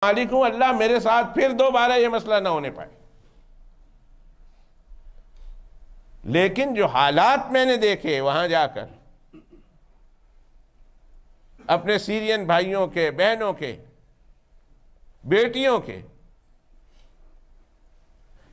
مالک ہوں اللہ میرے ساتھ پھر دوبارہ یہ مسئلہ نہ ہونے پائے. لیکن جو حالات میں نے دیکھے وہاں جا کر اپنے سیرین بھائیوں کے، بہنوں کے، بیٹیوں کے،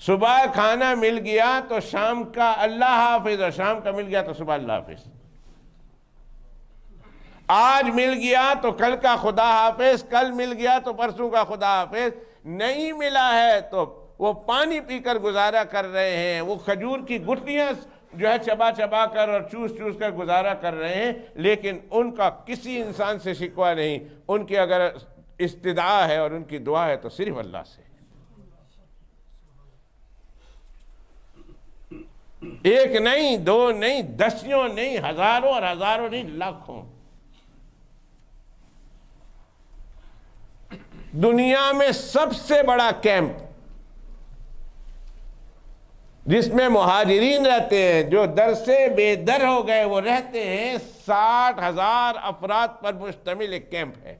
صبح کھانا مل گیا تو شام کا اللہ حافظ، اور شام کا مل گیا تو صبح اللہ حافظ. آج مل گیا تو کل کا خدا حافظ، کل مل گیا تو پرسوں کا خدا حافظ. نہیں ملا ہے تو وہ پانی پی کر گزارا کر رہے ہیں، وہ کھجور کی گٹھلیاں جو ہے چبا چبا کر اور چوس چوس کر گزارا کر رہے ہیں. لیکن ان کا کسی انسان سے شکوہ نہیں. ان کی اگر استدعا ہے اور ان کی دعا ہے تو صرف اللہ سے. ایک نہیں، دو نہیں، دسیوں نہیں، ہزاروں اور ہزاروں نہیں، لاکھوں. دنیا میں سب سے بڑا کیمپ جس میں مہاجرین رہتے ہیں، جو در سے بے در ہو گئے، وہ رہتے ہیں، 60,000 افراد پر مشتمل ایک کیمپ ہے.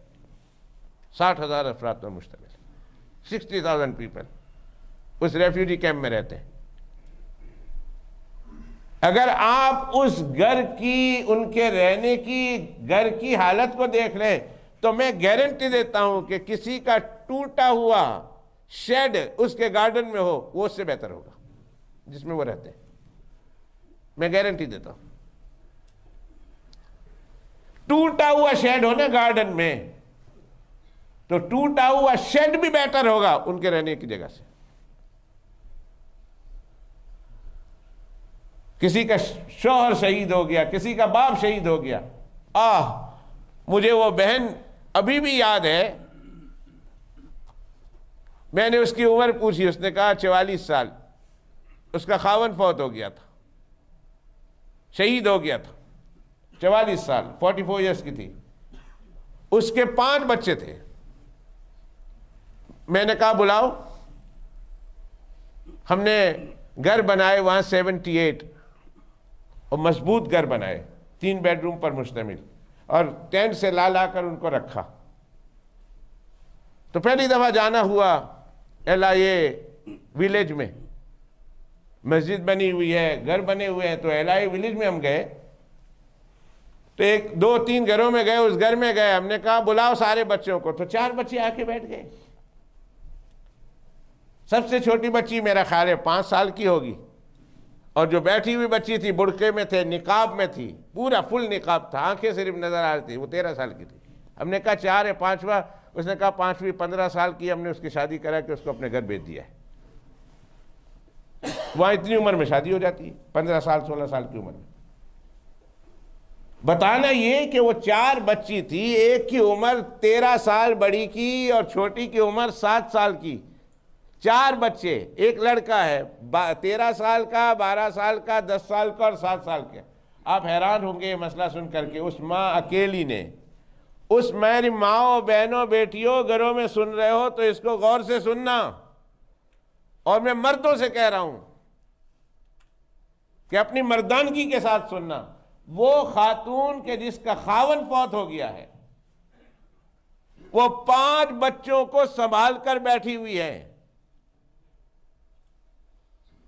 60,000 افراد پر مشتمل، 60,000 پیپل اس ریفیوجی کیمپ میں رہتے ہیں. اگر آپ اس گھر کی، ان کے رہنے کی، گھر کی حالت کو دیکھ لیں تو میں گارنٹی دیتا ہوں کہ کسی کا ٹوٹا ہوا شیڈ اس کے گارڈن میں ہو وہ اس سے بہتر ہوگا جس میں وہ رہتے ہیں. میں گارنٹی دیتا ہوں. ٹوٹا ہوا شیڈ ہو نا گارڈن میں تو ٹوٹا ہوا شیڈ بھی بہتر ہوگا ان کے رہنے کی جگہ سے. کسی کا شوہر شہید ہو گیا، کسی کا باپ شہید ہو گیا. مجھے وہ بہن ابھی بھی یاد ہے. میں نے اس کی عمر پوچھی، اس نے کہا 44 سال. اس کا خاوند فوت ہو گیا تھا، شہید ہو گیا تھا. 44 سال، 44 ایئرس کی تھی. اس کے 5 بچے تھے. میں نے کہا بلاؤ. ہم نے گھر بنائے وہاں 78 اور مضبوط گھر بنائے، 3 بیڈ روم پر مشتمل، اور ٹینٹ سے لا کر ان کو رکھا. تو پہلی دفعہ جانا ہوا LIA ویلیج میں. مسجد بنی ہوئی ہے، گھر بنے ہوئے ہیں. تو LIA ویلیج میں ہم گئے تو 2-3 گھروں میں گئے. اس گھر میں گئے، ہم نے کہا بلاؤ سارے بچوں کو. تو 4 بچے آ کے بیٹھ گئے. سب سے چھوٹی بچی میرا خیال ہے 5 سال کی ہوگی، اور جو بیٹھی ہوئی بچی تھی برقعے میں تھے، نقاب میں تھی، پورا فل نقاب تھا، آنکھیں صرف نظر آ رہی تھی. وہ 13 سال کی تھی. ہم نے کہا 4 ہے، 5واں. اس نے کہا 5ویں 15 سال کی. ہم نے اس کی شادی کرا کہ اس کو اپنے گھر بھیج دیا ہے. وہاں اتنی عمر میں شادی ہو جاتی ہے، 15 سال 16 سال کی عمر میں. بتانا یہ کہ وہ 4 بچی تھی، ایک کی عمر 13 سال بڑی کی اور چھوٹی کی عمر 7 سال کی. 4 بچے، ایک لڑکا ہے 13 سال کا، 12 سال کا، 10 سال کا اور 7 سال کا. آپ حیران ہوں گے یہ مسئلہ سن کر کے. اس ماں اکیلی نے، اس میری ماں، بہنوں، بیٹیوں، گھروں میں سن رہے ہو تو اس کو غور سے سننا. اور میں مردوں سے کہہ رہا ہوں کہ اپنی مردانگی کے ساتھ سننا. وہ خاتون کہ جس کا خاوند فوت ہو گیا ہے، وہ 5 بچوں کو سنبھال کر بیٹھی ہوئی ہے.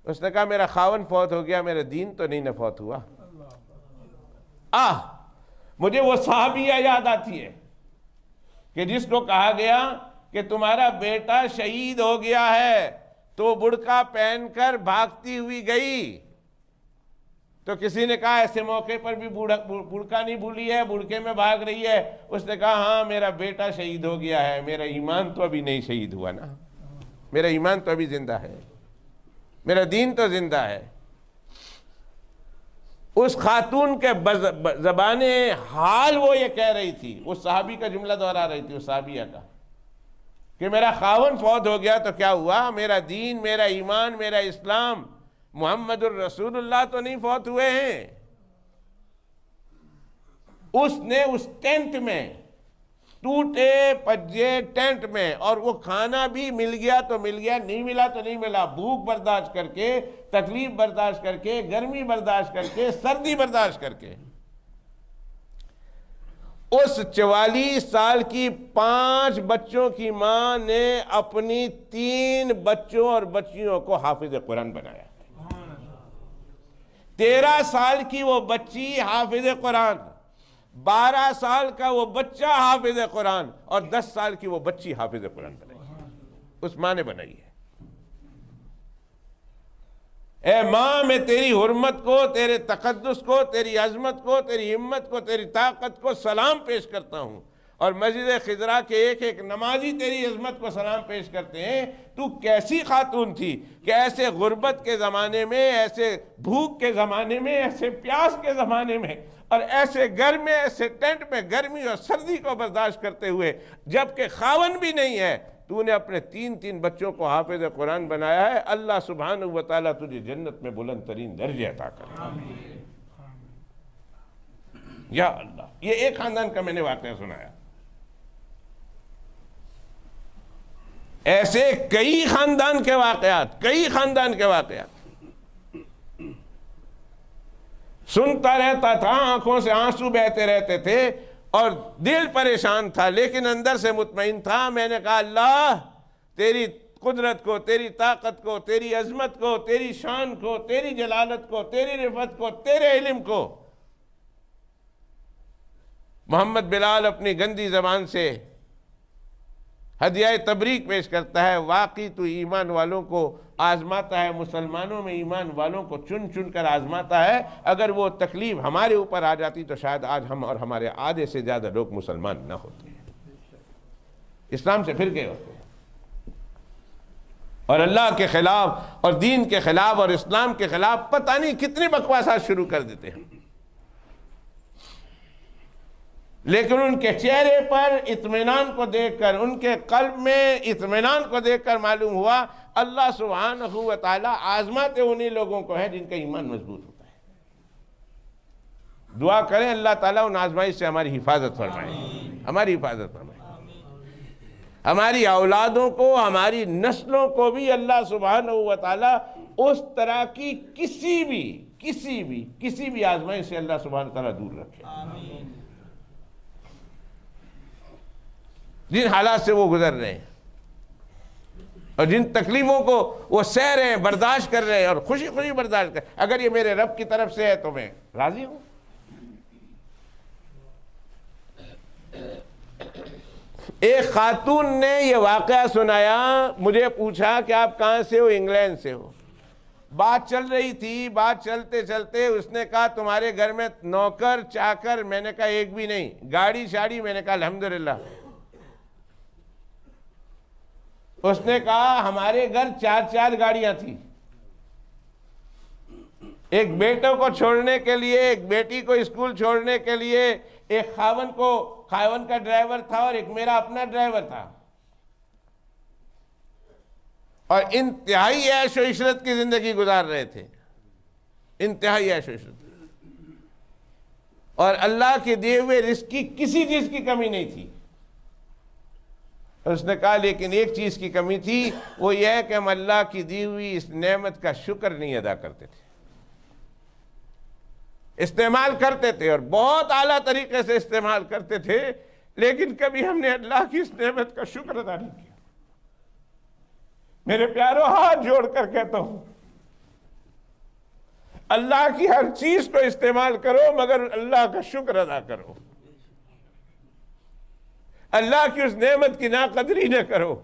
اس نے کہا میرا خاوند فوت ہو گیا، میرا دین تو نہیں نہ فوت ہوا. مجھے وہ صحابیہ یاد آتی ہے کہ جس کو کہا گیا کہ تمہارا بیٹا شہید ہو گیا ہے، تو برقع پہن کر بھاگتی ہوئی گئی. تو کسی نے کہا ایسے موقع پر بھی برقع نہیں بھولی ہے، برقعے میں بھاگ رہی ہے. اس نے کہا ہاں میرا بیٹا شہید ہو گیا ہے، میرا ایمان تو ابھی نہیں شہید ہوا نا، میرا ایمان تو ابھی زندہ ہے، میرا دین تو زندہ ہے. اس خاتون کے زبان حال وہ یہ کہہ رہی تھی، اس صحابی کا جملہ دہرا رہی تھی، اس صحابیہ کا، کہ میرا خاوند فوت ہو گیا تو کیا ہوا، میرا دین، میرا ایمان، میرا اسلام، محمد الرسول اللہ تو نہیں فوت ہوئے ہیں. اس نے اس ٹینٹ میں، ٹوٹے پجے ٹینٹ میں، اور وہ کھانا بھی مل گیا تو مل گیا، نہیں ملا تو نہیں ملا، بھوک برداشت کر کے، تکلیف برداشت کر کے، گرمی برداشت کر کے، سردی برداشت کر کے اس 44 سال کی 5 بچوں کی ماں نے اپنی 3 بچوں اور بچیوں کو حافظ قرآن بنایا. 13 سال کی وہ بچی حافظ قرآن، 12 سال کا وہ بچہ حافظ قرآن، اور 10 سال کی وہ بچی حافظ قرآن بنائی. اس ماں نے بنائی ہے. اے ماں، میں تیری حرمت کو، تیرے تقدس کو، تیری عظمت کو، تیری ہمت کو، تیری طاقت کو سلام پیش کرتا ہوں. اور مسجد خضرا کے ایک ایک نمازی تیری عظمت کو سلام پیش کرتے ہیں. تو کیسی خاتون تھی کہ ایسے غربت کے زمانے میں، ایسے بھوک کے زمانے میں، ایسے پیاس کے زمانے میں، اور ایسے گھر میں، ایسے ٹینٹ میں گرمی اور سردی کو برداشت کرتے ہوئے، جبکہ خاون بھی نہیں ہے، تو نے اپنے 3 بچوں کو حافظ قرآن بنایا ہے. اللہ سبحانہ و تعالیٰ تجھے جنت میں بلند ترین درجے عطا کرے. یا اللہ، یہ ایک خاندان کا میں نے واقعہ سنایا. ایسے کئی خاندان کے واقعات سنتا رہتا تھا، آنکھوں سے آنسو بہتے رہتے تھے اور دل پریشان تھا، لیکن اندر سے مطمئن تھا. میں نے کہا اللہ، تیری قدرت کو، تیری طاقت کو، تیری عظمت کو، تیری شان کو، تیری جلالت کو، تیری رفعت کو، تیرے علم کو. محمد بلال اپنی گندی زبان سے ہدیہ تبریک پیش کرتا ہے. واقعی تو ایمان والوں کو آزماتا ہے، مسلمانوں میں ایمان والوں کو چن چن کر آزماتا ہے. اگر وہ تکلیف ہمارے اوپر آ جاتی تو شاید آج ہم اور ہمارے آدھے سے زیادہ لوگ مسلمان نہ ہوتے، اسلام سے پھر گئے ہوتے ہیں، اور اللہ کے خلاف اور دین کے خلاف اور اسلام کے خلاف پتہ نہیں کتنی بکواسات شروع کر دیتے ہیں. لیکن ان کے چہرے پر اطمینان کو دیکھ کر، ان کے قلب میں اطمینان کو دیکھ کر معلوم ہوا اللہ سبحانہ و تعالیٰ آزماتے انہی لوگوں کو ہے جن کا ایمان مضبوط ہوتا ہے. دعا کریں اللہ تعالیٰ ان آزمائش سے ہماری حفاظت فرمائے، ہماری اولادوں کو، ہماری نسلوں کو بھی اللہ سبحانہ و تعالیٰ اس طرح کی کسی بھی آزمائش سے اللہ سبحانہ و تعالیٰ دور رکھے. جن حالات سے وہ گزر رہے ہیں اور جن تکلیفوں کو وہ سہ رہے ہیں، برداشت کر رہے ہیں، اور خوشی خوشی برداشت کر، اگر یہ میرے رب کی طرف سے ہے تو میں راضی ہوں. ایک خاتون نے یہ واقعہ سنایا، مجھے پوچھا کہ آپ کہاں سے ہو؟ انگلینڈ سے ہو. بات چل رہی تھی، بات چلتے چلتے اس نے کہا تمہارے گھر میں نوکر چاکر؟ میں نے کہا ایک بھی نہیں. گاڑی شاڑی؟ میں نے کہا الحمدللہ. اس نے کہا ہمارے گھر 4 گاڑیاں تھیں، ایک بیٹوں کو چھوڑنے کے لیے، ایک بیٹی کو اسکول چھوڑنے کے لیے، ایک خاون کا ڈرائیور تھا اور ایک میرا اپنا ڈرائیور تھا، اور انتہائی عیش و عشرت کی زندگی گزار رہے تھے، انتہائی عیش و عشرت، اور اللہ کے دیے ہوئے رزق کی کسی چیز کی کمی نہیں تھی. اس نے کہا لیکن ایک چیز کی کمی تھی، وہ یہ ہے کہ ہم اللہ کی دی ہوئی اس نعمت کا شکر نہیں ادا کرتے تھے. استعمال کرتے تھے اور بہت اعلیٰ طریقے سے استعمال کرتے تھے، لیکن کبھی ہم نے اللہ کی اس نعمت کا شکر ادا نہیں کیا. میرے پیارو، ہاتھ جوڑ کر کہتا ہوں، اللہ کی ہر چیز کو استعمال کرو مگر اللہ کا شکر ادا کرو. اللہ کی اس نعمت کی ناقدری نہ کرو.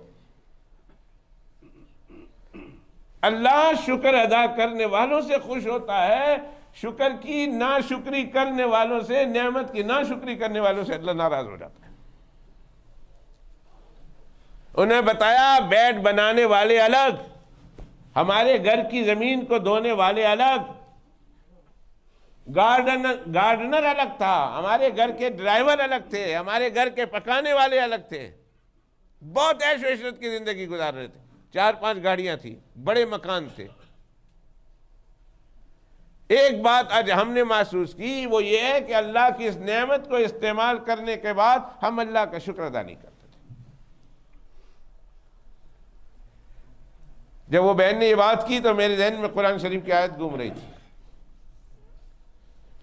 اللہ شکر ادا کرنے والوں سے خوش ہوتا ہے، شکر کی ناشکری کرنے والوں سے، نعمت کی ناشکری کرنے والوں سے اللہ ناراض ہو جاتا ہے. انہیں بتایا بیڈ بنانے والے الگ، ہمارے گھر کی زمین کو دھونے والے الگ، گارڈنر الگ تھا، ہمارے گھر کے ڈرائیور الگ تھے، ہمارے گھر کے پکانے والے الگ تھے. بہت عیش و عشرت کی زندگی گزار رہے تھے. 4-5 گاڑیاں تھیں، بڑے مکان تھے. ایک بات آج ہم نے محسوس کی، وہ یہ ہے کہ اللہ کی اس نعمت کو استعمال کرنے کے بعد ہم اللہ کا شکر ادا نہیں کرتے تھے. جب وہ بہن نے یہ بات کی تو میرے ذہن میں قرآن شریف کی آیت گھوم رہی تھی.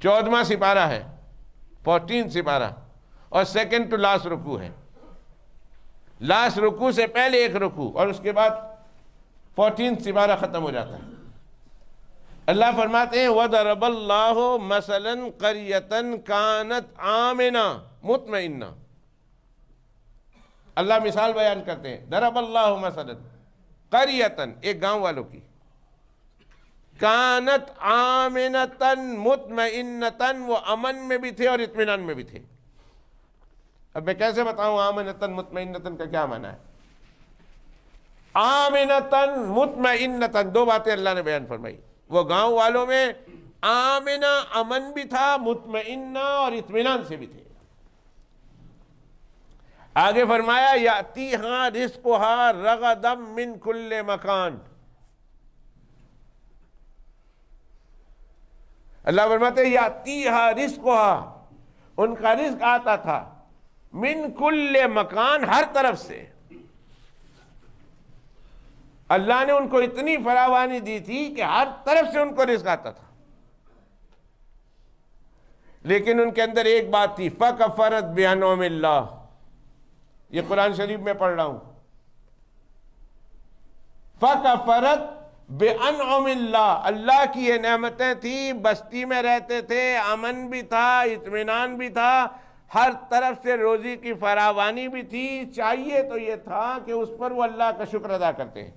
14واں سپارہ ہے، 14 سپارہ، اور سیکنڈ ٹو لاسٹ رکوع ہے. لاسٹ رکوع سے پہلے ایک رکوع اور اس کے بعد 14 سپارہ ختم ہو جاتا ہے. اللہ فرماتے ہیں وَضَرَبَ اللَّهُ مَثَلًا قَرْيَةً كَانَتْ آمِنَةً مُطْمَئِنَّةً. اللہ مثال بیان کرتے ہیں. ضرب اللہ مثلا قریۃً، ایک گاؤں والوں کی، کانت آمنۃً مطمئنۃً، وہ امن میں بھی تھے اور اطمینان میں بھی تھے. اب میں کیسے بتاؤں آمنۃً مطمئنۃً کا کیا معنی ہے؟ آمنۃً مطمئنۃً، دو باتیں اللہ نے بیان فرمائی. وہ گاؤں والوں میں آمنہ امن بھی تھا، مطمئنہ اور اطمینان سے بھی تھے. آگے فرمایا یاتیہا رزقہا رغدا من کل مکان. اللہ فرماتے ہیں یاتیہا رزقہا، ان کا رزق آتا تھا من کل مکان، ہر طرف سے. اللہ نے ان کو اتنی فراوانی دی تھی کہ ہر طرف سے ان کو رزق آتا تھا. لیکن ان کے اندر ایک بات تھی، فَكَفَرَتْ بِأَنْعُمِ اللَّهِ. یہ قرآن شریف میں پڑھ رہا ہوں. فَكَفَرَتْ بِأَنْعُمِ اللَّهِ، اللہ کی یہ نعمتیں تھیں، بستی میں رہتے تھے، امن بھی تھا، اطمینان بھی تھا، ہر طرف سے روزی کی فراوانی بھی تھی. چاہیے تو یہ تھا کہ اس پر وہ اللہ کا شکر ادا کرتے ہیں.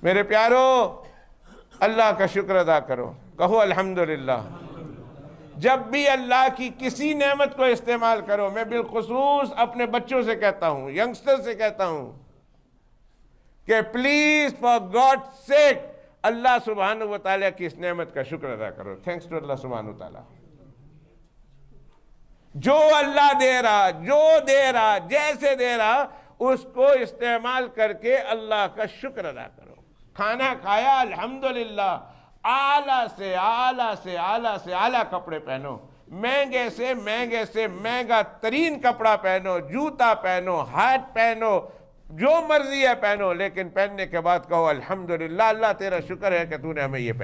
میرے پیارو، اللہ کا شکر ادا کرو، کہو الحمدللہ. جب بھی اللہ کی کسی نعمت کو استعمال کرو، میں بالخصوص اپنے بچوں سے کہتا ہوں، ینگسٹر سے کہتا ہوں کہ پلیز فار گاڈ سیک اللہ سبحانہ و تعالیٰ کی اس نعمت کا شکر ادا کرو. تھینکس ٹو اللہ سبحانہ و تعالیٰ. جو اللہ دے رہا، جو دے رہا، جیسے دے رہا، اس کو استعمال کر کے اللہ کا شکر ادا کرو. کھانا کھایا الحمدللہ، اعلیٰ سے اعلیٰ سے اعلیٰ سے اعلیٰ کپڑے پہنو، مہنگے سے مہنگے سے مہنگا ترین کپڑا پہنو، جوتا پہنو، ہیٹ پہنو، جو مرضی ہے پہنو، لیکن پہننے کے بعد کہو الحمدللہ، اللہ تیرا شکر ہے کہ تو نے ہمیں یہ پہنا.